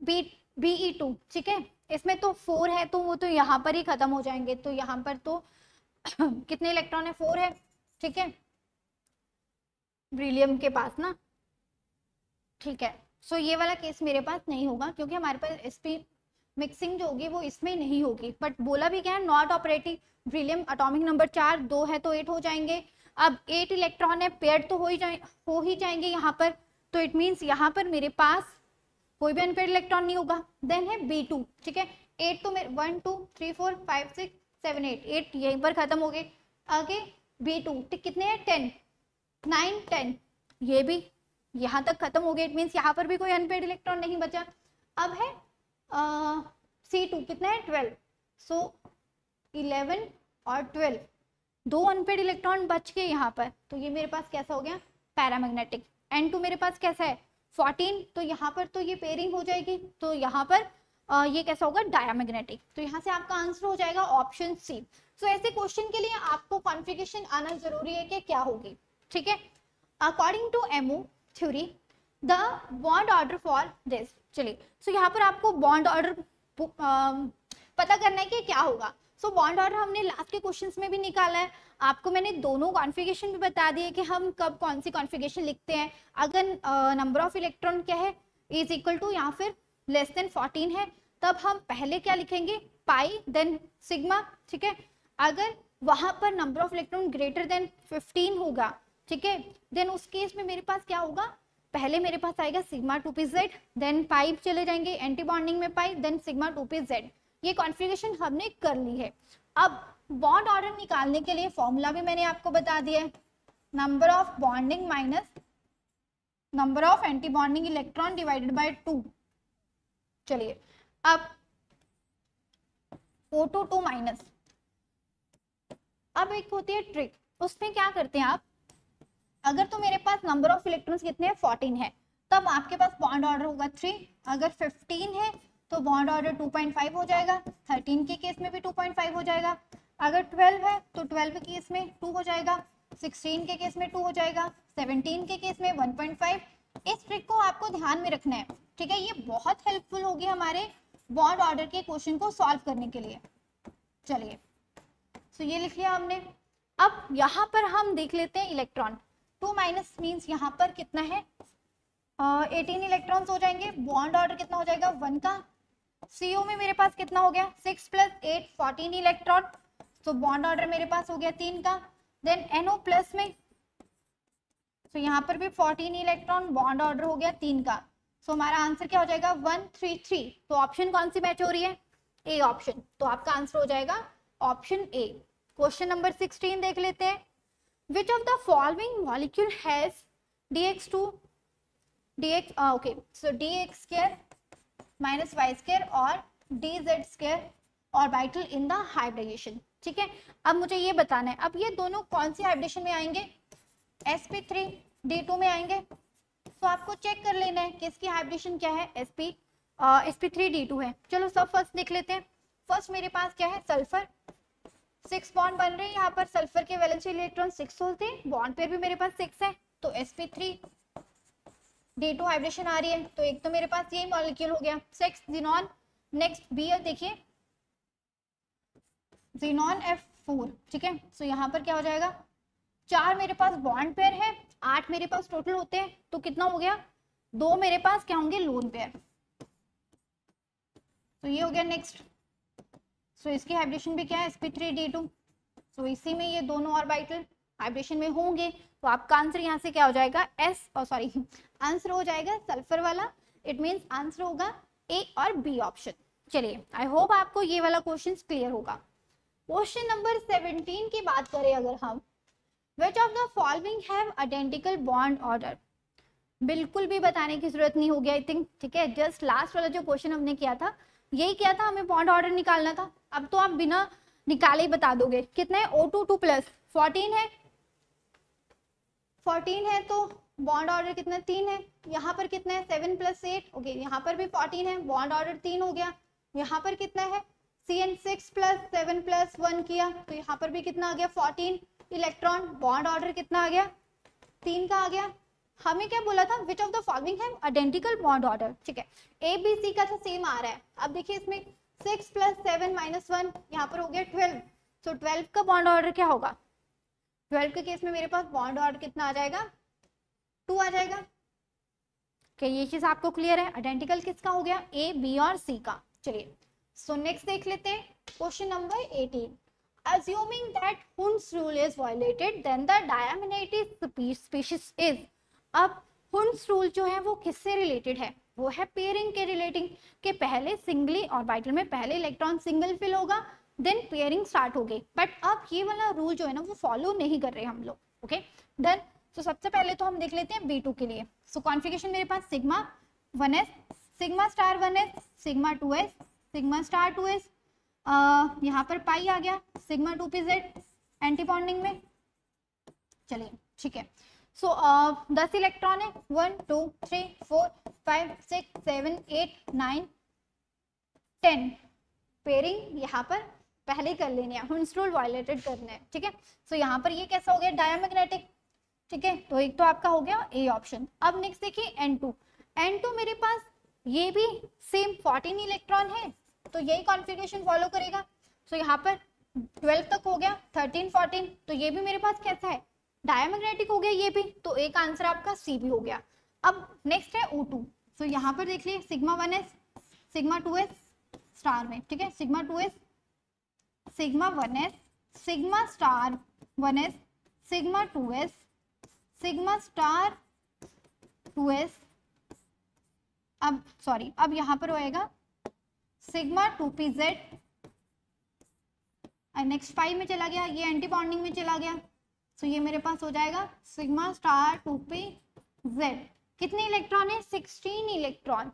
[SPEAKER 1] Be2, ठीक है, इसमें तो 4 है तो वो तो यहाँ पर ही खत्म हो जाएंगे, तो यहाँ पर तो कितने इलेक्ट्रॉन है, 4 है, ठीक है, ब्रिलियम के पास ना, ठीक है। सो ये वाला केस मेरे पास नहीं होगा क्योंकि हमारे पास sp मिक्सिंग जो होगी वो इसमें नहीं होगी। बट बोला भी क्या है, not operative, beryllium atomic number 4, 2 है तो 8 हो जाएंगे। अब 8 इलेक्ट्रॉन है, पेयर्ड तो हो ही जाएंगे यहाँ पर, तो इट मीन्स यहाँ पर मेरे पास कोई भी अनपेयर्ड इलेक्ट्रॉन नहीं होगा। देन है B2, ठीक है, 8 तो मेरे 1 2 3 4 5 6 7 8 यहीं पर खत्म हो गए। आगे B2 ठीक कितने हैं, 10 9 10, ये भी यहाँ तक खत्म हो गए, इट मीन्स यहाँ पर भी कोई अनपेयर्ड इलेक्ट्रॉन नहीं बचा। अब है C2 कितना है, 12। सो 11 और 12, 2 अनपेड इलेक्ट्रॉन बच के यहाँ पर, तो ये मेरे पास कैसा हो गया, पैरामैग्नेटिक। N2 मेरे पास कैसा है 14, तो यहाँ पर तो ये पेयरिंग हो जाएगी, तो यहाँ पर ये कैसा होगा डायामैग्नेटिक। तो यहाँ से आपका आंसर हो जाएगा ऑप्शन सी। सो ऐसे क्वेश्चन के लिए आपको कॉन्फ़िगरेशन आना जरूरी है कि क्या होगी, ठीक है। According to MO theory the bond order for this, चलिए सो यहाँ पर आपको बॉन्ड ऑर्डर पता करना है कि क्या होगा। सो बॉन्ड ऑर्डर हमने लास्ट के क्वेश्चंस में भी निकाला है, आपको मैंने दोनों कॉन्फ़िगरेशन भी बता दिए कि हम कब कौन सी कॉन्फ़िगरेशन लिखते हैं। अगर नंबर ऑफ इलेक्ट्रॉन क्या है इज इक्वल टू या फिर लेस देन 14 है, तब हम पहले क्या लिखेंगे पाई देन सिग्मा, ठीक है। अगर वहां पर number of electron greater than 15 होगा, ठीक है, देन उस केस में मेरे पास क्या होगा, पहले मेरे पास आएगा सिग्मा 2pz, देन पाई चले जाएंगे एंटी बॉन्डिंग में पाई, देन सिग्मा 2pz। ये कॉन्फ़िगरेशन हमने कर ली है। अब बॉन्ड ऑर्डर निकालने के लिए फॉर्मूला भी मैंने आपको बता दिया है, number of bonding minus number of anti bonding electron divided by 2। चलिए अब O2 2 माइनस, अब एक होती है ट्रिक, उसमें क्या करते हैं आप, अगर तो मेरे पास नंबर ऑफ इलेक्ट्रॉन्स कितने हैं 14 है, तब आपके पास बॉन्ड ऑर्डर होगा 3। अगर 15 है तो बॉन्ड ऑर्डर 2.5 हो जाएगा, 13 के केस में भी 2.5 हो जाएगा, अगर 12 है तो 12 के केस में 2 हो जाएगा, 16 के केस में 2 हो जाएगा, 17 के केस में 1.5। इस ट्रिक को आपको ध्यान में रखना है, ठीक है। ये बहुत हेल्पफुल होगी हमारे बॉन्ड ऑर्डर के क्वेश्चन को सॉल्व करने के लिए। चलिए तो ये लिख लिया हमने। अब यहाँ पर हम देख लेते हैं इलेक्ट्रॉन 2 माइनस मीन्स यहाँ पर कितना है 18 इलेक्ट्रॉन्स हो जाएंगे, बॉन्ड ऑर्डर कितना हो जाएगा 1 का। CO में मेरे पास कितना हो गया 6 + 8 14 इलेक्ट्रॉन, तो बॉन्ड ऑर्डर मेरे पास हो गया 3 का। देन NO प्लस में तो यहाँ पर भी 14 इलेक्ट्रॉन, बॉन्ड ऑर्डर हो गया 3 का। सो हमारा आंसर क्या हो जाएगा 133। तो ऑप्शन कौन सी मैच हो रही है ए ऑप्शन, तो आपका आंसर हो जाएगा ऑप्शन ए। क्वेश्चन नंबर 16 देख लेते हैं। Which of the following molecule has dx2 dx okay so dx square minus y square और dz square orbital in the hybridization, ठीक है। अब मुझे ये बताना है, अब ये दोनों कौन सी हाइब्रिडेशन में आएंगे sp3 d2 में आएंगे, तो आपको चेक कर लेना है कि इसकी हाइब्रिडेशन क्या है sp3 d2 है। चलो सब फर्स्ट देख लेते हैं। फर्स्ट मेरे पास क्या है सल्फर, 6 बॉन्ड बन रहे हैं यहाँ पर, सल्फर के वैलेंसी इलेक्ट्रॉन 6 होते हैं, बॉन्ड पेयर भी मेरे पास 6 है, तो sp3 d2 हाइब्रिडेशन आ रही है। तो एक तो मेरे पास यही मॉलिक्यूल हो गया 6 ज़ीनॉन। नेक्स्ट बी देखिए ज़ीनॉन F4, ठीक है। सो यहाँ पर क्या हो जाएगा 4 मेरे पास बॉन्ड पेयर है, 8 मेरे पास टोटल होते हैं, तो कितना हो गया 2 मेरे पास क्या होंगे लोन पेयर, तो ये हो गया नेक्स्ट। सो इसकी हाइब्रिडेशन भी क्या है sp3 d2, सो इसी में ये दोनों ऑर्बिटल हाइब्रिडेशन में होंगे, तो आपका आंसर यहाँ से क्या हो जाएगा आंसर हो जाएगा सल्फर वाला। इट मींस आंसर होगा ए और बी ऑप्शन। चलिए आई होप आपको ये वाला क्वेश्चन क्लियर होगा। क्वेश्चन नंबर 17 की बात करें अगर हम, विच of the following have identical bond order, बिल्कुल भी बताने की जरूरत नहीं होगी आई थिंक, ठीक है। जस्ट लास्ट वाला जो क्वेश्चन हमने किया था यही किया था, हमें बॉन्ड ऑर्डर निकालना था। अब तो आप बिना निकाले ही बता दोगे कितना है O2 2 प्लस 14 है, 14 है तो बॉन्ड ऑर्डर कितना 3 है, यहाँ पर कितना है 7 + 8 ओके, यहाँ पर भी 14 है, बॉन्ड ऑर्डर 3 हो गया। यहाँ पर कितना है CN6 + 7 + 1 किया, तो यहाँ पर भी कितना आ गया 14 इलेक्ट्रॉन, बॉन्ड ऑर्डर कितना आ गया 3 का आ गया। हमें क्या बोला था विच ऑफ द फॉलोइंग है आइडेंटिकल बॉन्ड ऑर्डर, ठीक है। ABC का तो सेम आ रहा है। अब देखिए इसमें 6 + 7 - 1 यहाँ पर हो गया 12, तो 12 का बॉन्ड ऑर्डर क्या होगा 12 के केस में मेरे पास बॉन्ड ऑर्डर कितना आ जाएगा 2 आ जाएगा। क्या ये चीज आपको क्लियर है? आइडेंटिकल किसका हो गया A, B और C का। चलिए सो नेक्स्ट देख लेते हैं question number 18। Assuming that Hund's rule is violated, then the diaminative species is। अब Hund's rule जो है वो किससे रिलेटेड है, वो है पेयरिंग के रिलेटिंग, के पहले सिंगली ऑर्बिटल में पहले इलेक्ट्रॉन सिंगल फिल होगा देन पेयरिंग स्टार्ट हो गई। बट अब ये वाला रूल जो है ना वो फॉलो नहीं कर रहे हम लोग, ओके डन। तो सबसे पहले तो हम देख लेते हैं B2 के लिए। सो कॉन्फ़िगरेशन मेरे पास sigma 1s, sigma star 1s, sigma 2s, sigma star 2s, यहाँ पर पाई आ गया, सिग्मा 2pz एंटी बॉन्डिंग में। चलिए ठीक है, सो 10 इलेक्ट्रॉन है, 1 2 3 4 5 6 7 8 9 10 पेयरिंग यहाँ पर पहले कर लेनी है, हुंस रूल वायलेटेड करना है, ठीक है। सो यहाँ पर ये कैसा हो गया, डायमैग्नेटिक, ठीक है। तो एक तो आपका हो गया ए ऑप्शन। अब नेक्स्ट देखिए N2, N2 मेरे पास ये भी सेम 14 इलेक्ट्रॉन है, तो यही कॉन्फ़िगरेशन फॉलो करेगा। सो यहाँ पर 12 तक हो गया, 13 14, तो ये भी मेरे पास कैसा है, डायमैग्नेटिक हो गया ये भी, तो एक आंसर आपका सी भी हो गया। अब नेक्स्ट है O2। सो यहाँ पर देख लिए sigma 1s sigma 2s star में, ठीक है, sigma 2s sigma 1s sigma star 1s sigma 2s sigma star 2s, अब सॉरी अब यहाँ पर होएगा सिग्मा 2pz, नेक्स्ट 5 में चला गया, ये एंटी बॉन्डिंग में चला गया। सो ये मेरे पास हो जाएगा सिग्मा स्टार 2pz। कितने इलेक्ट्रॉन है, 16 इलेक्ट्रॉन।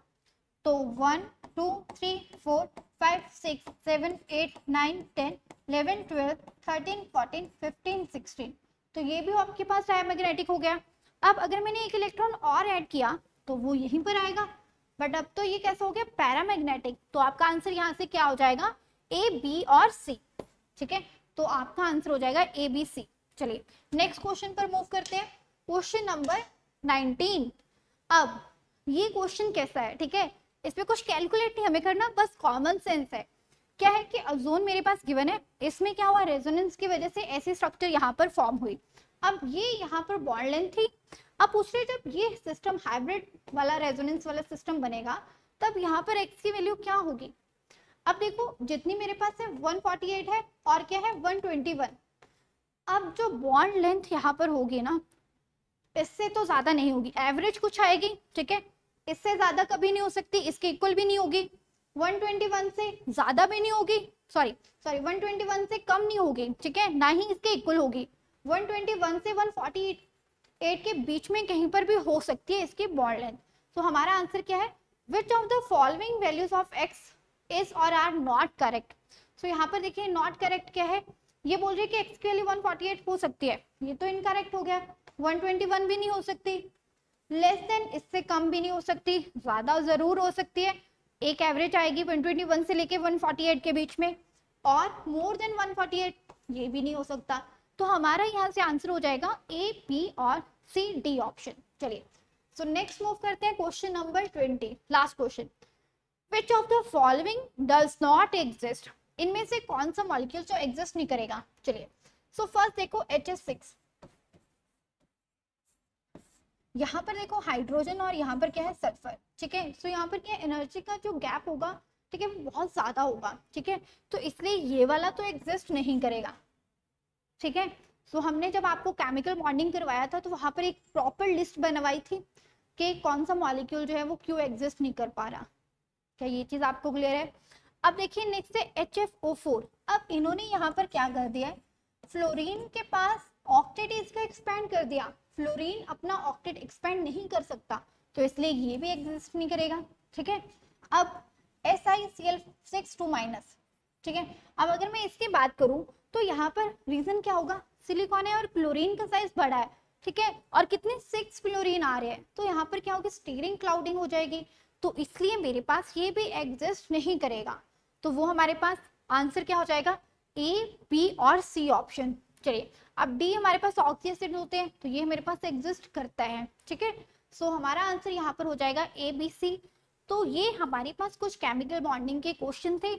[SPEAKER 1] तो 1 2 3 4 5 6 7 8 9 10 11 12 13 14 15 16, तो ये भी आपके पास डायमैग्नेटिक हो गया। अब अगर मैंने एक इलेक्ट्रॉन और ऐड किया तो वो यहीं पर आएगा, बट अब तो ये कैसा हो गया, पैरामैग्नेटिक। तो आपका आंसर यहाँ से क्या हो जाएगा, ए बी और सी, ठीक है। तो आपका आंसर हो जाएगा ए बी सी। चलिए नेक्स्ट क्वेश्चन पर मूव करते हैं, क्वेश्चन नंबर 19। अब ये क्वेश्चन कैसा है, ठीक है, इस पे कुछ कैलकुलेट नहीं हमें करना, बस कॉमन सेंस है। क्या है कि ओजोन मेरे पास गिवन है, इसमें क्या हुआ, रेजोनेंस की वजह से ऐसी स्ट्रक्चर यहाँ पर फॉर्म हुई। अब ये यहाँ पर बॉन्ड लेंथ थी, अब पूछ रहे जब ये सिस्टम हाइब्रिड वाला रेजोनेंस वाला सिस्टम बनेगा तब यहाँ पर x की वैल्यू क्या होगी। अब देखो जितनी मेरे पास है 148 है और क्या है 121। अब जो बॉन्ड लेंथ यहाँ पर होगी ना, इससे तो ज्यादा नहीं होगी, एवरेज कुछ आएगी, ठीक है, इससे ज्यादा कभी नहीं हो सकती, इसके इक्वल भी नहीं होगी, 121 से ज्यादा भी नहीं होगी, सॉरी 121 से कम नहीं होगी, ठीक है, ना ही इसके इक्वल होगी। 121 से 148 के बीच में कहीं पर भी हो सकती है इसकी बॉन्ड लेंथ। तो हमारा आंसर क्या है, विच of the following values of x is और आर नॉट करेक्ट। सो यहाँ पर देखिए नॉट करेक्ट क्या है, ये बोल रही है कि एक्स की वैल्यू 148 हो सकती है, ये तो इनकरेक्ट हो गया। 121 भी नहीं हो सकती, लेस देन इससे कम भी नहीं हो सकती, ज्यादा जरूर हो सकती है, एक एवरेज आएगी 121 से लेके 148 के बीच में, और मोर देन 148 ये भी नहीं हो सकता। तो हमारा यहाँ से आंसर हो जाएगा ए बी और सी डी ऑप्शन। चलिए सो नेक्स्ट मूव करते हैं question number 20, last question. Which of the following does not exist, इनमें से कौन सा मॉलिक्यूल जो एग्जिस्ट नहीं करेगा। चलिए सो फर्स्ट देखो HH6, यहाँ पर देखो हाइड्रोजन और यहाँ पर क्या है सल्फर, ठीक है। सो यहाँ पर क्या एनर्जी का जो गैप होगा, ठीक है, वो बहुत ज्यादा होगा, ठीक है, तो इसलिए ये वाला तो एग्जिस्ट नहीं करेगा, ठीक है। सो हमने जब आपको केमिकल बॉन्डिंग करवाया था तो वहां पर एक प्रॉपर लिस्ट बनवाई थी कि कौन सा मॉलिक्यूल जो है वो क्यों एग्जिस्ट नहीं कर पा रहा। क्या ये चीज आपको क्लियर है। अब देखिए नेक्स्ट है HFO4। अब इन्होंने यहाँ पर क्या कर दिया है, फ्लोरीन के पास ऑक्टेट इसका एक्सपेंड कर दिया, फ्लोरीन अपना ऑक्टेट एक्सपेंड नहीं कर सकता, तो इसलिए ये भी एग्जिस्ट नहीं करेगा, ठीक है। अब SiCl6 ठीक है। अब अगर मैं इसकी बात करूं तो यहाँ पर रीजन क्या होगा, सिलिकॉन है और क्लोरीन का साइज बड़ा है, ठीक है, और कितने 6 क्लोरीन आ रहे हैं, तो यहाँ पर क्या होगी, स्टीरिंग क्लाउडिंग हो जाएगी, तो इसलिए मेरे पास ये भी एग्जिस्ट नहीं करेगा। तो वो हमारे पास आंसर क्या हो जाएगा, ए बी और सी ऑप्शन। चलिए अब डी हमारे पास ऑक्सी एसिड होते हैं, तो ये मेरे पास एग्जिस्ट करता है, ठीक है। सो हमारा आंसर यहाँ पर हो जाएगा ए बी सी। तो ये हमारे पास कुछ केमिकल बॉन्डिंग के क्वेश्चन थे।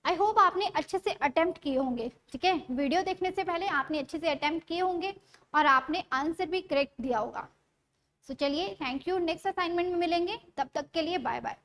[SPEAKER 1] आई होप आपने अच्छे से अटेम्प्ट किए होंगे, ठीक है, वीडियो देखने से पहले आपने अच्छे से अटेम्प्ट किए होंगे और आपने आंसर भी करेक्ट दिया होगा। सो चलिए थैंक यू, नेक्स्ट असाइनमेंट में मिलेंगे, तब तक के लिए बाय बाय।